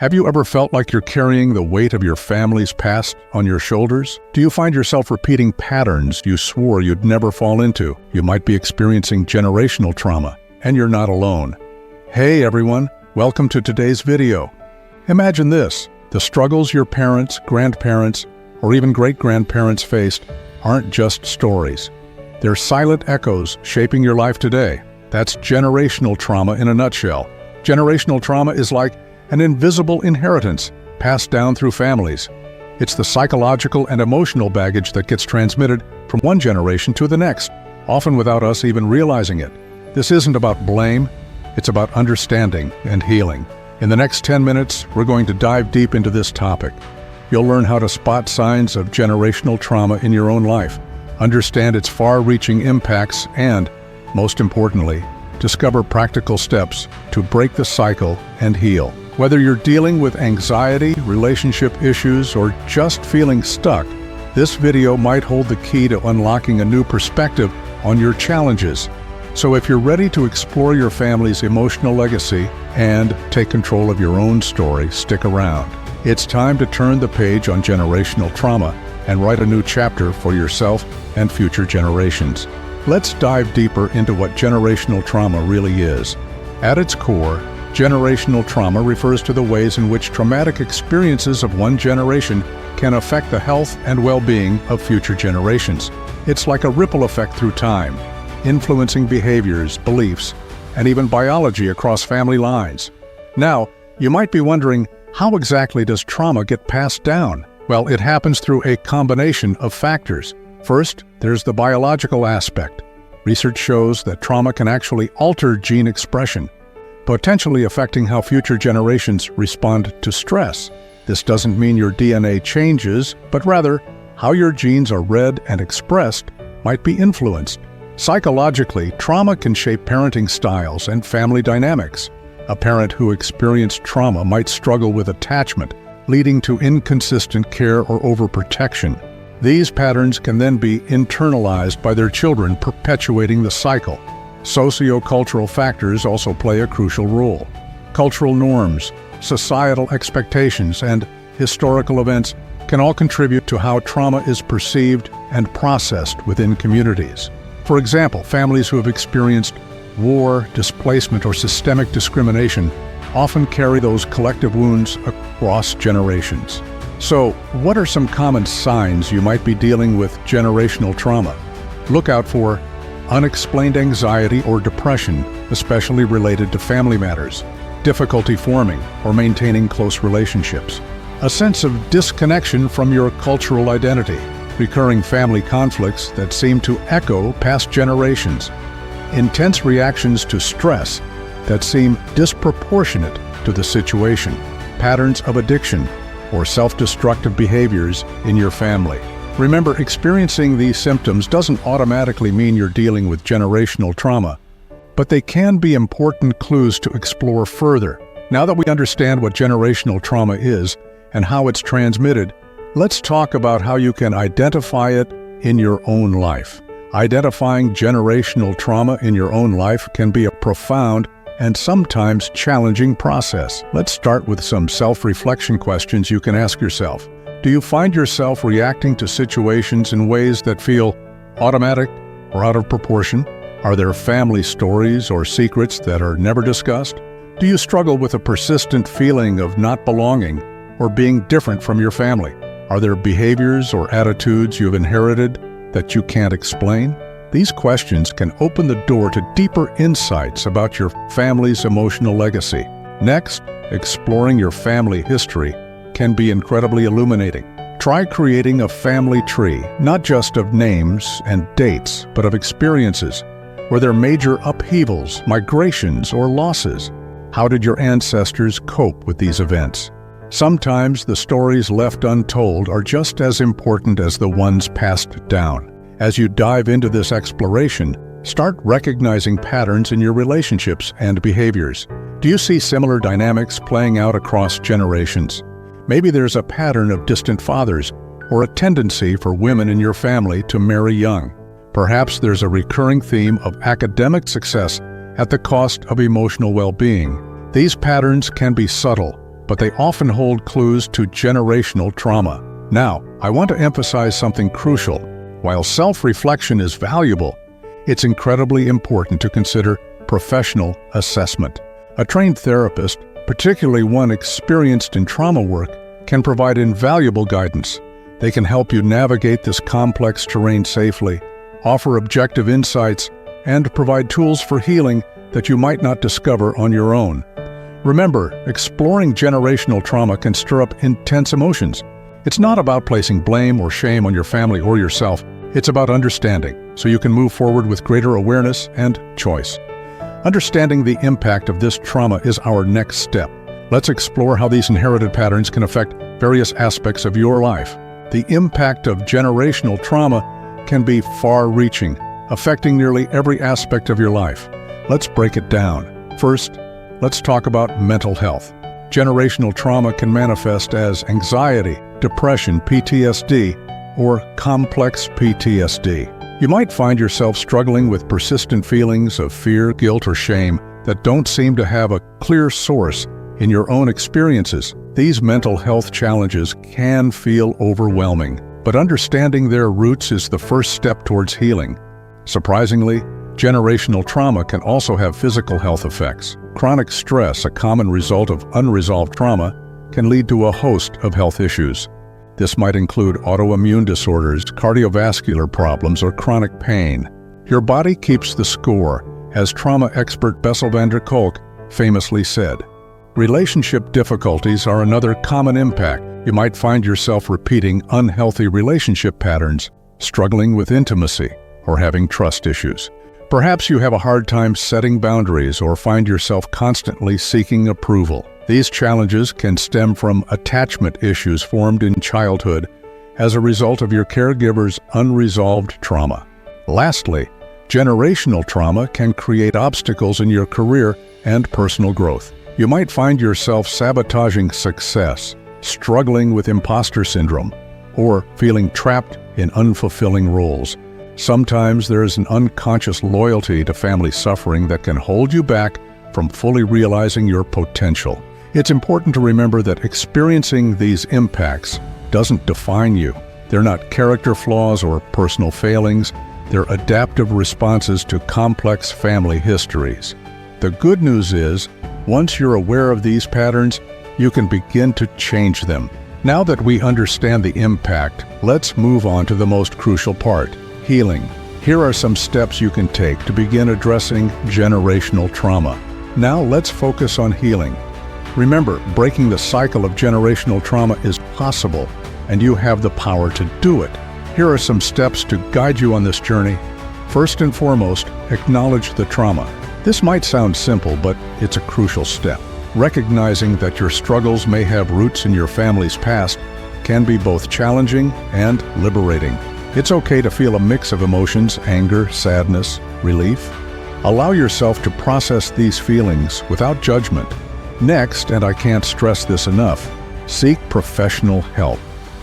Have you ever felt like you're carrying the weight of your family's past on your shoulders? Do you find yourself repeating patterns you swore you'd never fall into? You might be experiencing generational trauma, and you're not alone. Hey everyone, welcome to today's video. Imagine this: the struggles your parents, grandparents, or even great-grandparents faced aren't just stories. They're silent echoes shaping your life today. That's generational trauma in a nutshell. Generational trauma is like an invisible inheritance passed down through families. It's the psychological and emotional baggage that gets transmitted from one generation to the next, often without us even realizing it. This isn't about blame, it's about understanding and healing. In the next 10 minutes, we're going to dive deep into this topic. You'll learn how to spot signs of generational trauma in your own life, understand its far-reaching impacts, and, most importantly, discover practical steps to break the cycle and heal. Whether you're dealing with anxiety, relationship issues, or just feeling stuck, this video might hold the key to unlocking a new perspective on your challenges. So if you're ready to explore your family's emotional legacy and take control of your own story, stick around. It's time to turn the page on generational trauma and write a new chapter for yourself and future generations. Let's dive deeper into what generational trauma really is. At its core, generational trauma refers to the ways in which traumatic experiences of one generation can affect the health and well-being of future generations. It's like a ripple effect through time, influencing behaviors, beliefs, and even biology across family lines. Now, you might be wondering, how exactly does trauma get passed down? Well, it happens through a combination of factors. First, there's the biological aspect. Research shows that trauma can actually alter gene expression, potentially affecting how future generations respond to stress. This doesn't mean your DNA changes, but rather, how your genes are read and expressed might be influenced. Psychologically, trauma can shape parenting styles and family dynamics. A parent who experienced trauma might struggle with attachment, leading to inconsistent care or overprotection. These patterns can then be internalized by their children, perpetuating the cycle. Socio-cultural factors also play a crucial role. Cultural norms, societal expectations, and historical events can all contribute to how trauma is perceived and processed within communities. For example, families who have experienced war, displacement, or systemic discrimination often carry those collective wounds across generations. So, what are some common signs you might be dealing with generational trauma? Look out for unexplained anxiety or depression, especially related to family matters, difficulty forming or maintaining close relationships, a sense of disconnection from your cultural identity, recurring family conflicts that seem to echo past generations, intense reactions to stress that seem disproportionate to the situation, patterns of addiction, or self-destructive behaviors in your family. Remember, experiencing these symptoms doesn't automatically mean you're dealing with generational trauma, but they can be important clues to explore further. Now that we understand what generational trauma is and how it's transmitted, let's talk about how you can identify it in your own life. Identifying generational trauma in your own life can be a profound and sometimes challenging process. Let's start with some self-reflection questions you can ask yourself. Do you find yourself reacting to situations in ways that feel automatic or out of proportion? Are there family stories or secrets that are never discussed? Do you struggle with a persistent feeling of not belonging or being different from your family? Are there behaviors or attitudes you've inherited that you can't explain? These questions can open the door to deeper insights about your family's emotional legacy. Next, exploring your family history can be incredibly illuminating. Try creating a family tree, not just of names and dates, but of experiences. Were there major upheavals, migrations, or losses? How did your ancestors cope with these events? Sometimes the stories left untold are just as important as the ones passed down. As you dive into this exploration, start recognizing patterns in your relationships and behaviors. Do you see similar dynamics playing out across generations? Maybe there's a pattern of distant fathers or a tendency for women in your family to marry young. Perhaps there's a recurring theme of academic success at the cost of emotional well-being. These patterns can be subtle, but they often hold clues to generational trauma. Now, I want to emphasize something crucial. While self-reflection is valuable, it's incredibly important to consider professional assessment. A trained therapist, particularly one experienced in trauma work, can provide invaluable guidance. They can help you navigate this complex terrain safely, offer objective insights, and provide tools for healing that you might not discover on your own. Remember, exploring generational trauma can stir up intense emotions. It's not about placing blame or shame on your family or yourself. It's about understanding, so you can move forward with greater awareness and choice. Understanding the impact of this trauma is our next step. Let's explore how these inherited patterns can affect various aspects of your life. The impact of generational trauma can be far-reaching, affecting nearly every aspect of your life. Let's break it down. First, let's talk about mental health. Generational trauma can manifest as anxiety, depression, PTSD, or complex PTSD. You might find yourself struggling with persistent feelings of fear, guilt, or shame that don't seem to have a clear source in your own experiences. These mental health challenges can feel overwhelming, but understanding their roots is the first step towards healing. Surprisingly, generational trauma can also have physical health effects. Chronic stress, a common result of unresolved trauma, can lead to a host of health issues. This might include autoimmune disorders, cardiovascular problems, or chronic pain. Your body keeps the score, as trauma expert Bessel van der Kolk famously said. Relationship difficulties are another common impact. You might find yourself repeating unhealthy relationship patterns, struggling with intimacy, or having trust issues. Perhaps you have a hard time setting boundaries or find yourself constantly seeking approval. These challenges can stem from attachment issues formed in childhood as a result of your caregiver's unresolved trauma. Lastly, generational trauma can create obstacles in your career and personal growth. You might find yourself sabotaging success, struggling with imposter syndrome, or feeling trapped in unfulfilling roles. Sometimes there is an unconscious loyalty to family suffering that can hold you back from fully realizing your potential. It's important to remember that experiencing these impacts doesn't define you. They're not character flaws or personal failings. They're adaptive responses to complex family histories. The good news is, once you're aware of these patterns, you can begin to change them. Now that we understand the impact, let's move on to the most crucial part: healing. Here are some steps you can take to begin addressing generational trauma. Now let's focus on healing. Remember, breaking the cycle of generational trauma is possible, and you have the power to do it. Here are some steps to guide you on this journey. First and foremost, acknowledge the trauma. This might sound simple, but it's a crucial step. Recognizing that your struggles may have roots in your family's past can be both challenging and liberating. It's okay to feel a mix of emotions: anger, sadness, relief. Allow yourself to process these feelings without judgment. Next, and I can't stress this enough, seek professional help.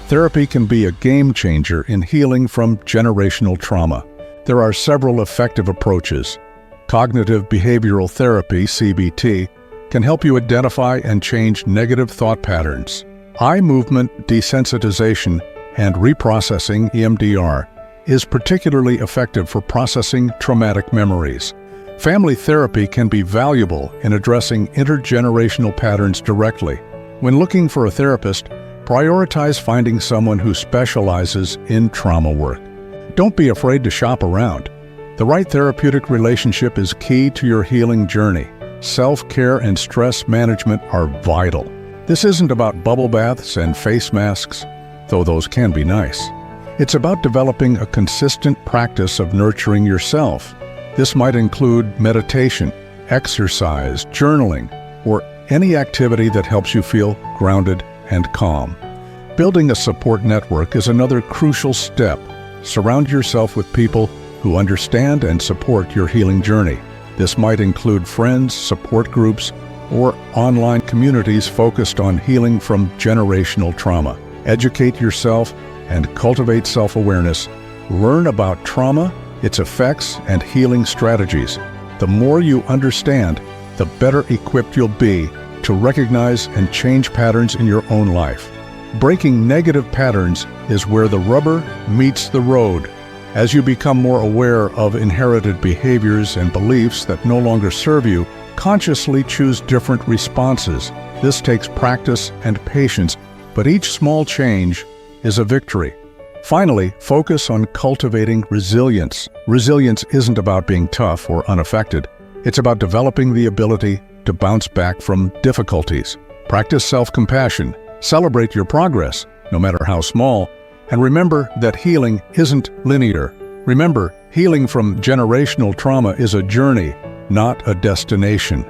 Therapy can be a game changer in healing from generational trauma. There are several effective approaches. Cognitive behavioral therapy, CBT, can help you identify and change negative thought patterns. Eye movement desensitization and reprocessing, EMDR, is particularly effective for processing traumatic memories. Family therapy can be valuable in addressing intergenerational patterns directly. When looking for a therapist, prioritize finding someone who specializes in trauma work. Don't be afraid to shop around. The right therapeutic relationship is key to your healing journey. Self-care and stress management are vital. This isn't about bubble baths and face masks, though those can be nice. It's about developing a consistent practice of nurturing yourself. This might include meditation, exercise, journaling, or any activity that helps you feel grounded and calm. Building a support network is another crucial step. Surround yourself with people who understand and support your healing journey. This might include friends, support groups, or online communities focused on healing from generational trauma. Educate yourself and cultivate self-awareness. Learn about trauma, its effects, and healing strategies. The more you understand, the better equipped you'll be to recognize and change patterns in your own life. Breaking negative patterns is where the rubber meets the road. As you become more aware of inherited behaviors and beliefs that no longer serve you, consciously choose different responses. This takes practice and patience, but each small change is a victory. Finally, focus on cultivating resilience. Resilience isn't about being tough or unaffected. It's about developing the ability to bounce back from difficulties. Practice self-compassion. Celebrate your progress, no matter how small, and remember that healing isn't linear. Remember, healing from generational trauma is a journey, not a destination.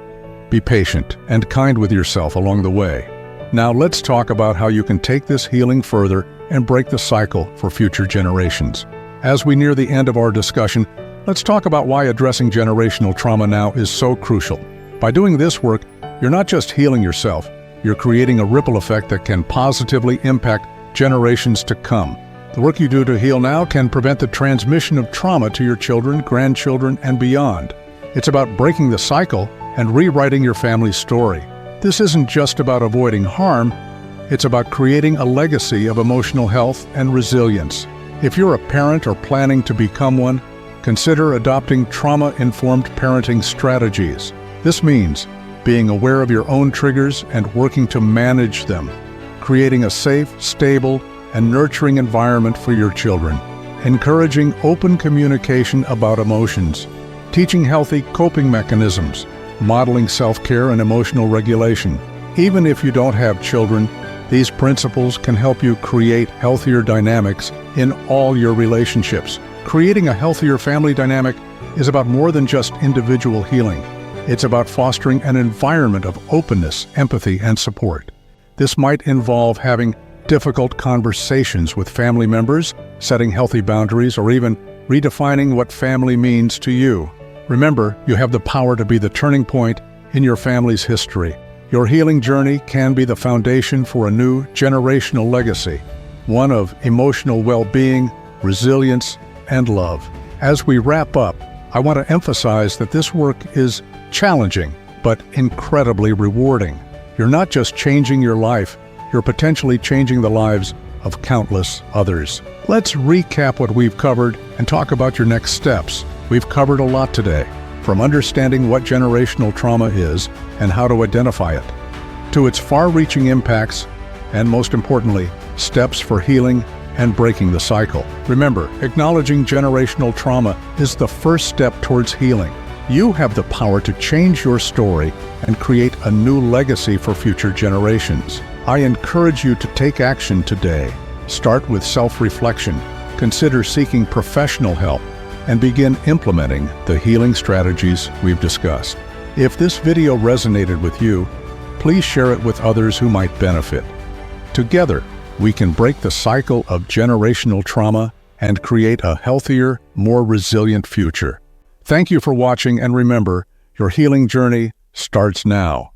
Be patient and kind with yourself along the way. Now let's talk about how you can take this healing further and break the cycle for future generations. As we near the end of our discussion, let's talk about why addressing generational trauma now is so crucial. By doing this work, you're not just healing yourself, you're creating a ripple effect that can positively impact generations to come. The work you do to heal now can prevent the transmission of trauma to your children, grandchildren, and beyond. It's about breaking the cycle and rewriting your family's story. This isn't just about avoiding harm, it's about creating a legacy of emotional health and resilience. If you're a parent or planning to become one, consider adopting trauma-informed parenting strategies. This means being aware of your own triggers and working to manage them, creating a safe, stable, and nurturing environment for your children, encouraging open communication about emotions, teaching healthy coping mechanisms, modeling self-care and emotional regulation. Even if you don't have children, these principles can help you create healthier dynamics in all your relationships. Creating a healthier family dynamic is about more than just individual healing. It's about fostering an environment of openness, empathy, and support. This might involve having difficult conversations with family members, setting healthy boundaries, or even redefining what family means to you. Remember, you have the power to be the turning point in your family's history. Your healing journey can be the foundation for a new generational legacy, one of emotional well-being, resilience, and love. As we wrap up, I want to emphasize that this work is challenging, but incredibly rewarding. You're not just changing your life, you're potentially changing the lives of countless others. Let's recap what we've covered and talk about your next steps. We've covered a lot today, from understanding what generational trauma is and how to identify it, to its far-reaching impacts, and most importantly, steps for healing and breaking the cycle. Remember, acknowledging generational trauma is the first step towards healing. You have the power to change your story and create a new legacy for future generations. I encourage you to take action today. Start with self-reflection, consider seeking professional help, and begin implementing the healing strategies we've discussed. If this video resonated with you, please share it with others who might benefit. Together, we can break the cycle of generational trauma and create a healthier, more resilient future. Thank you for watching, and remember, your healing journey starts now.